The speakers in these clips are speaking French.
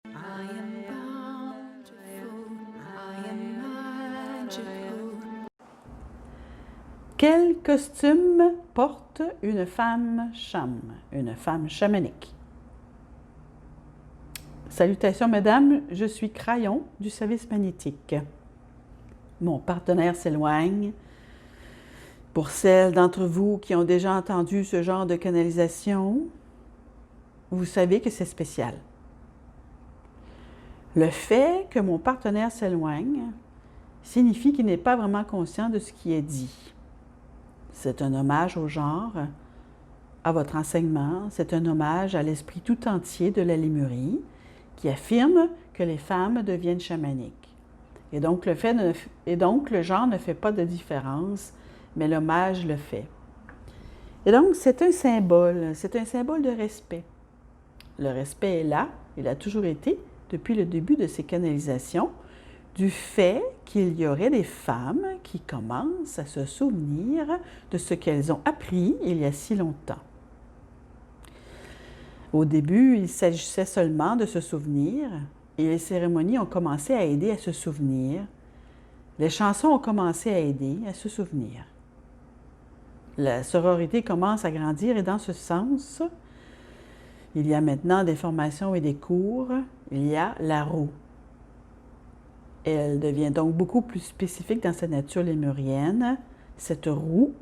I am bountiful, I am magical. Quel costume porte une femme chamanique? Salutations, mesdames, je suis Crayon du service magnétique. Mon partenaire s'éloigne. Pour celles d'entre vous qui ont déjà entendu ce genre de canalisation, vous savez que c'est spécial. Le fait que mon partenaire s'éloigne signifie qu'il n'est pas vraiment conscient de ce qui est dit. C'est un hommage au genre, à votre enseignement, c'est un hommage à l'esprit tout entier de la Lémurie qui affirme que les femmes deviennent chamaniques. Et donc, le genre ne fait pas de différence, mais l'hommage le fait. Et donc, c'est un symbole de respect. Le respect est là, il a toujours été, depuis le début de ces canalisations, du fait qu'il y aurait des femmes qui commencent à se souvenir de ce qu'elles ont appris il y a si longtemps. Au début, il s'agissait seulement de se souvenir, et les cérémonies ont commencé à aider à se souvenir. Les chansons ont commencé à aider à se souvenir. La sororité commence à grandir et dans ce sens, il y a maintenant des formations et des cours, il y a la roue. Elle devient donc beaucoup plus spécifique dans sa nature lémurienne, cette roue,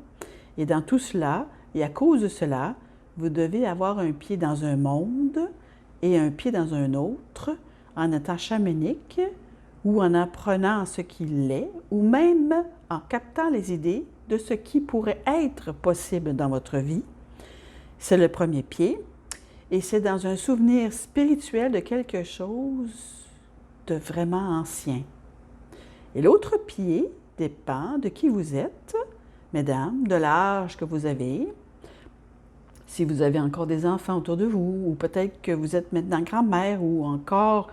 et dans tout cela, et à cause de cela, vous devez avoir un pied dans un monde et un pied dans un autre, en étant chamanique ou en apprenant ce qu'il est, ou même en captant les idées de ce qui pourrait être possible dans votre vie. C'est le premier pied, et c'est dans un souvenir spirituel de quelque chose de vraiment ancien. Et l'autre pied dépend de qui vous êtes, mesdames, de l'âge que vous avez, si vous avez encore des enfants autour de vous, ou peut-être que vous êtes maintenant grand-mère, ou encore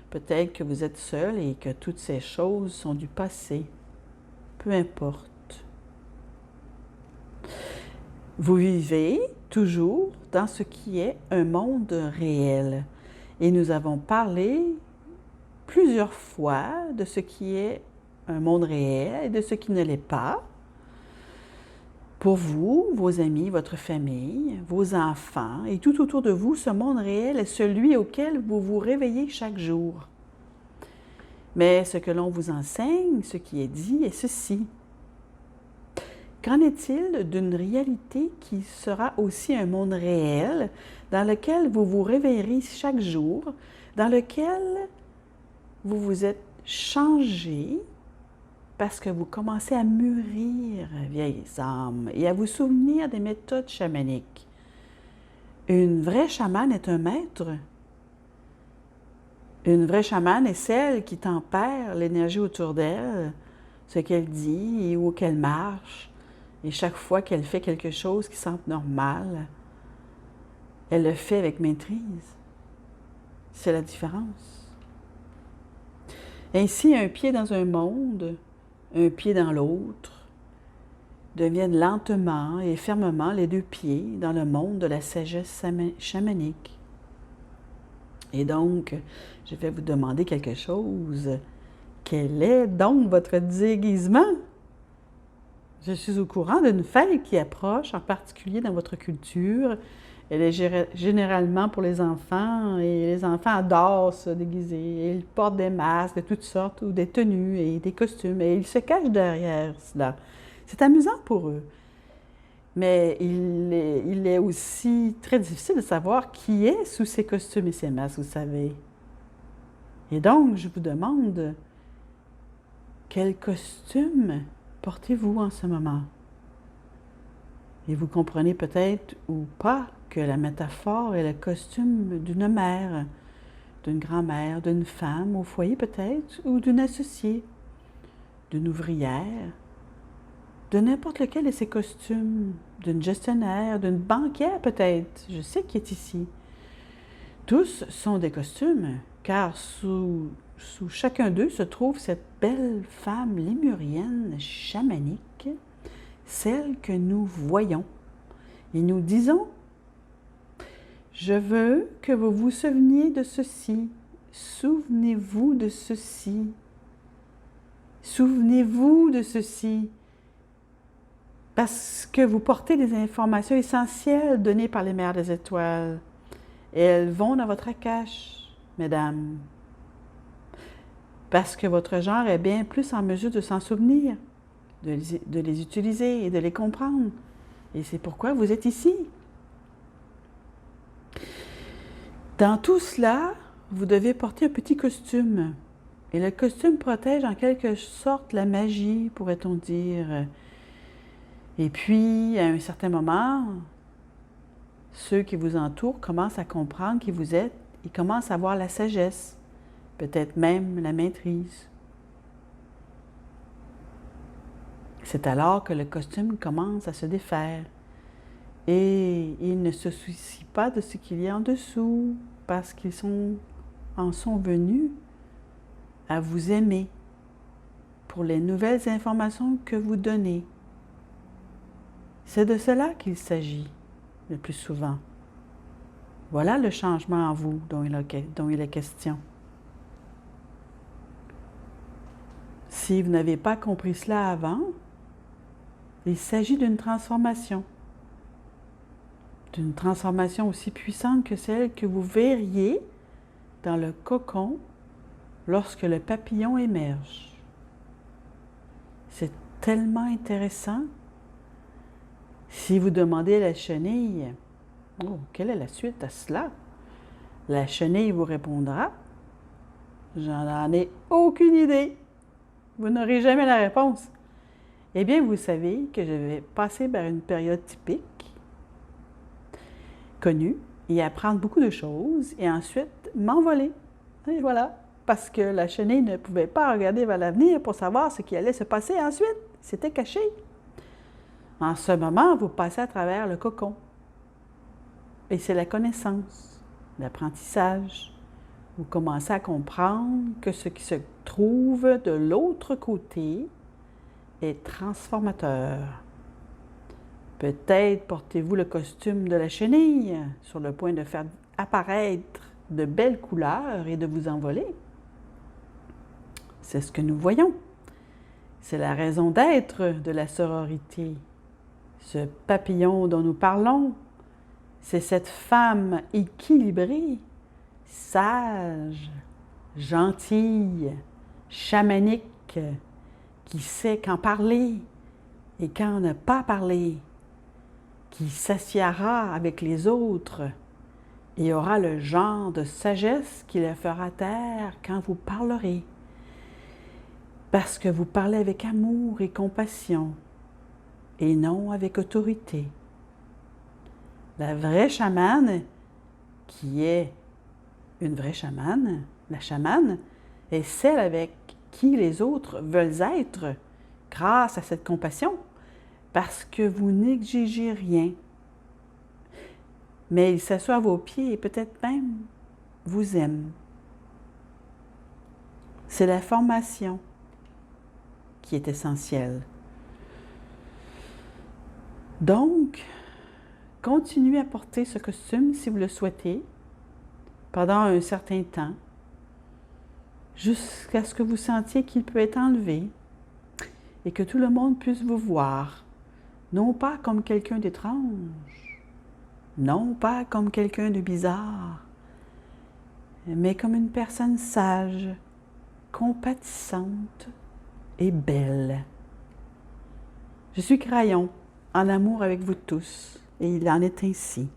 peut-être que vous êtes seule et que toutes ces choses sont du passé. Peu importe. Vous vivez toujours dans ce qui est un monde réel. Et nous avons parlé plusieurs fois de ce qui est un monde réel et de ce qui ne l'est pas. Pour vous, vos amis, votre famille, vos enfants et tout autour de vous, ce monde réel est celui auquel vous vous réveillez chaque jour. Mais ce que l'on vous enseigne, ce qui est dit, est ceci. Qu'en est-il d'une réalité qui sera aussi un monde réel dans lequel vous vous réveillerez chaque jour, dans lequel vous vous êtes changé parce que vous commencez à mûrir, vieilles âmes, et à vous souvenir des méthodes chamaniques. Une vraie chamane est un maître. Une vraie chamane est celle qui tempère l'énergie autour d'elle, ce qu'elle dit ou qu'elle marche, et chaque fois qu'elle fait quelque chose qui semble normal, elle le fait avec maîtrise. C'est la différence. Ainsi, un pied dans un monde, un pied dans l'autre, deviennent lentement et fermement les deux pieds dans le monde de la sagesse chamanique. Et donc, je vais vous demander quelque chose. Quel est donc votre déguisement? Je suis au courant d'une fête qui approche, en particulier dans votre culture. Elle est généralement pour les enfants, et les enfants adorent se déguiser. Ils portent des masques de toutes sortes, ou des tenues et des costumes, et ils se cachent derrière cela. C'est amusant pour eux. Mais il est aussi très difficile de savoir qui est sous ces costumes et ces masques, vous savez. Et donc, je vous demande, quel costume portez-vous en ce moment? Et vous comprenez peut-être ou pas que la métaphore est le costume d'une mère, d'une grand-mère, d'une femme au foyer peut-être, ou d'une associée, d'une ouvrière, de n'importe lequel de ces costumes, d'une gestionnaire, d'une banquière peut-être, je sais qui est ici. Tous sont des costumes, car sous chacun d'eux se trouve cette belle femme lémurienne chamanique, celle que nous voyons. Et nous disons, je veux que vous vous souveniez de ceci. souvenez-vous de ceci. Souvenez-vous de ceci. Parce que vous portez des informations essentielles données par les mères des étoiles. Et elles vont dans votre cache, mesdames. Parce que votre genre est bien plus en mesure de s'en souvenir, de les utiliser et de les comprendre. Et c'est pourquoi vous êtes ici. Dans tout cela, vous devez porter un petit costume. Et le costume protège en quelque sorte la magie, pourrait-on dire. Et puis, à un certain moment, ceux qui vous entourent commencent à comprendre qui vous êtes. Ils commencent à voir la sagesse, peut-être même la maîtrise. C'est alors que le costume commence à se défaire. Et ils ne se soucient pas de ce qu'il y a en dessous, parce qu'ils en sont venus à vous aimer pour les nouvelles informations que vous donnez. C'est de cela qu'il s'agit le plus souvent. Voilà le changement en vous dont il est question. Si vous n'avez pas compris cela avant, il s'agit d'une transformation aussi puissante que celle que vous verriez dans le cocon lorsque le papillon émerge. C'est tellement intéressant. Si vous demandez à la chenille, « Oh, quelle est la suite à cela? » La chenille vous répondra, « J'en ai aucune idée. » Vous n'aurez jamais la réponse. Eh bien, vous savez que je vais passer par une période typique, connue, et apprendre beaucoup de choses, et ensuite m'envoler. Et voilà, parce que la chenille ne pouvait pas regarder vers l'avenir pour savoir ce qui allait se passer ensuite. C'était caché. En ce moment, vous passez à travers le cocon. Et c'est la connaissance, l'apprentissage. Vous commencez à comprendre que ce qui se trouve de l'autre côté est transformateur. Peut-être portez-vous le costume de la chenille, sur le point de faire apparaître de belles couleurs et de vous envoler. C'est ce que nous voyons. C'est la raison d'être de la sororité. Ce papillon dont nous parlons, c'est cette femme équilibrée, sage, gentille, chamanique, qui sait quand parler et quand ne pas parler, qui s'assiera avec les autres et aura le genre de sagesse qui la fera taire quand vous parlerez, parce que vous parlez avec amour et compassion, et non avec autorité. La vraie chamane, qui est une vraie chamane, la chamane, est celle avec qui les autres veulent être grâce à cette compassion, parce que vous n'exigez rien. Mais il s'assoit à vos pieds et peut-être même vous aime. C'est la formation qui est essentielle. Donc, continuez à porter ce costume si vous le souhaitez pendant un certain temps, jusqu'à ce que vous sentiez qu'il peut être enlevé et que tout le monde puisse vous voir, non pas comme quelqu'un d'étrange, non pas comme quelqu'un de bizarre, mais comme une personne sage, compatissante et belle. Je suis Crayon, en amour avec vous tous, et il en est ainsi.